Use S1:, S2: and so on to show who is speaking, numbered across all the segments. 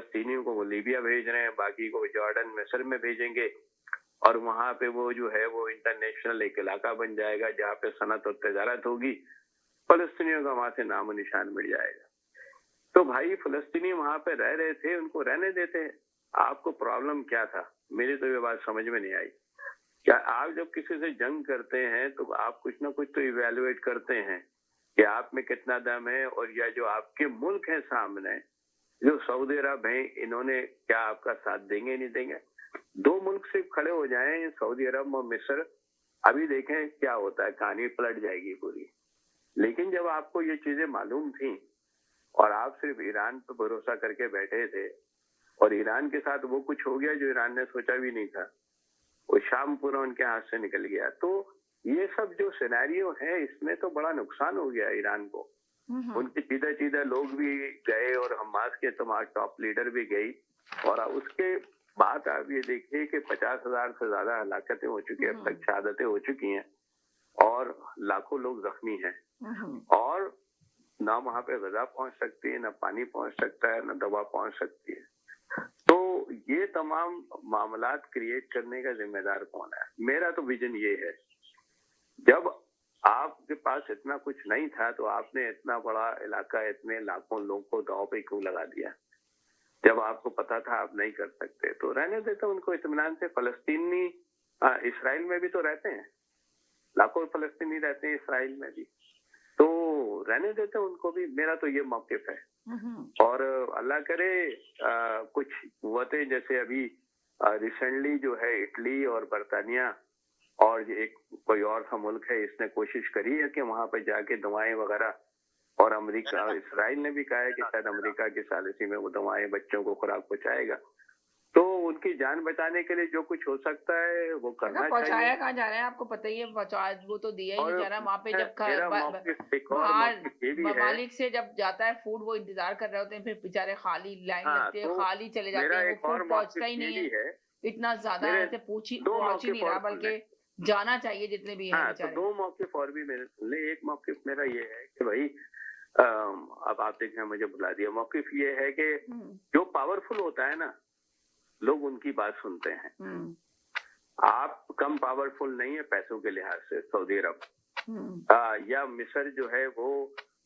S1: फलस्तीनियों को वो लीबिया भेज रहे हैं, बाकी को जॉर्डन मिस्र में भेजेंगे और वहां पे वो जो है वो इंटरनेशनल एक इलाका बन जाएगा जहाँ पे सनत और तजारत होगी, फलस्तीनियों का वहां से नामो निशान मिट जाएगा। तो भाई फलस्तीनी वहां पे रह रहे थे, उनको रहने देते हैं। आपको प्रॉब्लम क्या था? मेरी तो ये बात समझ में नहीं आई। क्या आप जब किसी से जंग करते हैं तो आप कुछ ना कुछ तो इवेलुएट करते हैं कि आप में कितना दम है, और या जो आपके मुल्क है सामने, जो सऊदी अरब है, इन्होंने क्या आपका साथ देंगे नहीं देंगे? दो मुल्क सिर्फ खड़े हो जाएं, सऊदी अरब और मिस्र, अभी देखें क्या होता है, कहानी पलट जाएगी पूरी। लेकिन जब आपको ये चीजें मालूम थी और आप सिर्फ ईरान पर भरोसा करके बैठे थे और ईरान के साथ वो कुछ हो गया जो ईरान ने सोचा भी नहीं था, वो शाम पूरा उनके हाथ से निकल गया। तो ये सब जो सिनेरियो है, इसमें तो बड़ा नुकसान हो गया ईरान को। उनके सीधा सीधा लोग भी गए और हमास के तमाम टॉप लीडर भी गई, और उसके बाद आप ये देखिए कि 50,000 से ज्यादा हलाकतें हो चुकी है, अब तक शहादतें हो चुकी हैं और लाखों लोग जख्मी हैं, और ना वहां पे गजा पहुंच सकती है, ना पानी पहुंच सकता है, ना दवा पहुंच सकती है। तो ये तमाम मामलात क्रिएट करने का जिम्मेदार कौन है? मेरा तो विजन ये है, जब आपके पास इतना कुछ नहीं था तो आपने इतना बड़ा इलाका, इतने लाखों लोगों को दांव पे क्यों लगा दिया? जब आपको पता था आप नहीं कर सकते तो रहने देते उनको इत्मीनान से। फलस्तीनी इसराइल में भी तो रहते हैं, लाखों फलस्तीनी रहते हैं इसराइल में भी, तो रहने देते उनको भी। मेरा तो ये मौकिफ है। और अल्लाह करे कुछ हुआते, जैसे अभी रिसेंटली जो है इटली और बर्तानिया और एक कोई और सा मुल्क है, इसने कोशिश करी है कि वहां पर जाके दवाएं वगैरह, और अमेरिका, इसराइल ने भी कहा है कि शायद अमेरिका की सालिसी में वो दवाएं बच्चों को खुराक पहुंचाएगा। तो उनकी जान बचाने के लिए जो कुछ हो सकता है वो करना चाहिए।
S2: पहुंचाया कहाँ जा रहा है आपको पता ही है, पहुंचा वो तो दिया ही नहीं जा रहा। वहाँ पे जब बाहर ममालिक से जब जाता है फूड, वो इंतजार कर रहे होते हैं, फिर बेचारे खाली लाइन लगती है,
S1: तो
S2: खाली चले जाते हैं, वो फूड पहुंचता ही नहीं है। इतना ज्यादा ऐसे पहुंच ही नहीं रहा, बल्कि जाना चाहिए जितने भी हैं बेचारे।
S1: तो दो मौकिफ और भी मेरे सुनने। एक मौकिफ मेरा ये है कि भाई अब आप देखें, मुझे बुला दिया। मौकिफ ये है कि जो पावरफुल होता है ना, लोग उनकी बात सुनते हैं। आप कम पावरफुल नहीं है पैसों के लिहाज से। सऊदी अरब या मिस्र जो है वो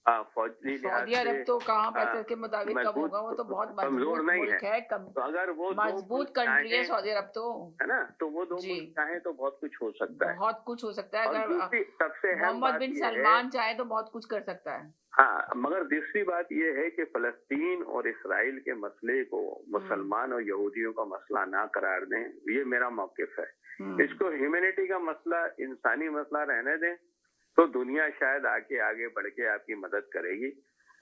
S1: फौजी लिहाज से,
S2: अरब तो कहाँ पैसे के मुताबिक कम होगा, वो तो बहुत
S1: कमजोर नहीं है। तो अगर वो
S2: मजबूत कंट्री है सऊदी अरब, तो है
S1: ना, तो वो दो मुल्क चाहे तो बहुत कुछ हो सकता है,
S2: बहुत कुछ हो सकता है। अगर
S1: सबसे
S2: मोहम्मद बिन सलमान चाहे तो बहुत कुछ कर सकता है।
S1: हाँ, मगर दूसरी बात यह है कि फलस्तीन और इसराइल के मसले को मुसलमान और यहूदियों का मसला ना करार दें, ये मेरा मौकिफ है। इसको ह्यूमैनिटी का मसला, इंसानी मसला रहने दें, तो दुनिया शायद आगे बढ़ के आपकी मदद करेगी।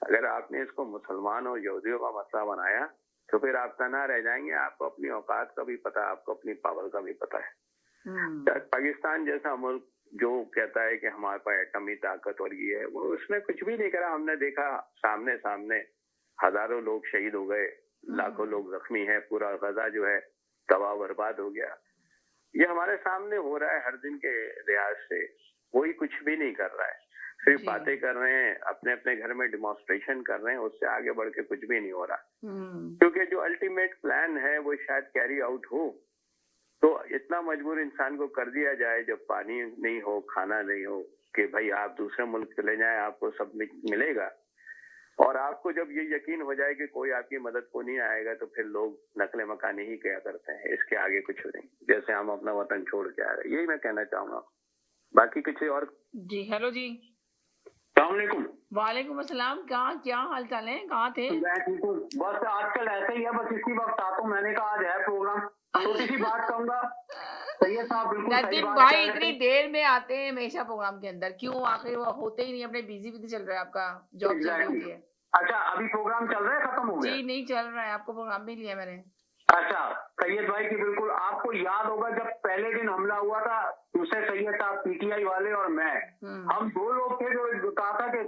S1: अगर आपने इसको मुसलमान और यहूदियों का मसला बनाया तो फिर आप तना रह जाएंगे। आपको अपनी औकात का भी पता है, आपको अपनी पावर का भी पता है। पाकिस्तान जैसा मुल्क जो कहता है कि हमारे पास एटमी ताकत और ये है, वो उसने कुछ भी नहीं करा। हमने देखा सामने सामने हजारों लोग शहीद हो गए, लाखों लोग जख्मी हैं, पूरा गजा जो है तबाह बर्बाद हो गया। ये हमारे सामने हो रहा है हर दिन के लिहाज से। कोई कुछ भी नहीं कर रहा है, सिर्फ बातें कर रहे हैं, अपने अपने घर में डिमॉन्स्ट्रेशन कर रहे हैं, उससे आगे बढ़ के कुछ भी नहीं हो रहा। क्योंकि जो अल्टीमेट प्लान है वो शायद कैरी आउट हो, तो इतना मजबूर इंसान को कर दिया जाए जब पानी नहीं हो, खाना नहीं हो, कि भाई आप दूसरे मुल्क चले जाएं, आपको सब मिलेगा। और आपको जब ये यकीन हो जाए कि कोई आपकी मदद को नहीं आएगा, तो फिर लोग नकले मकानी ही क्या करते हैं, इसके आगे कुछ नहीं। जैसे हम अपना वतन छोड़ के आ रहे, यही मैं कहना चाहूंगा। बाकी कुछ और?
S2: जी हेलो जी, वालेकुम अस्सलाम। क्या हाल चाल है, कहाँ थे?
S3: मैं ठीक हूँ, बस आजकल ऐसे ही है, बस इसी वक्त आता हूँ। मैंने कहा आज है प्रोग्राम, छोटी सी बात कहूंगा। सैयद साहब बिल्कुल सही बात
S2: भाई इतनी देर में आते हैं हमेशा प्रोग्राम के अंदर, क्यों? आखिर वो होते ही नहीं, अपने बिजी चल रहा है आपका, जॉब चल रही होती है।
S3: अच्छा, अभी प्रोग्राम चल रहा है, खत्म हो गया?
S2: जी नहीं चल रहा है, आपको प्रोग्राम भी लिया मैंने।
S3: अच्छा, सैयद भाई की बिल्कुल आपको याद होगा जब पहले दिन हमला हुआ था, दूसरे सैयद साहब, पीटीआई वाले और मैं, हम दो लोग थे जो कहा था कि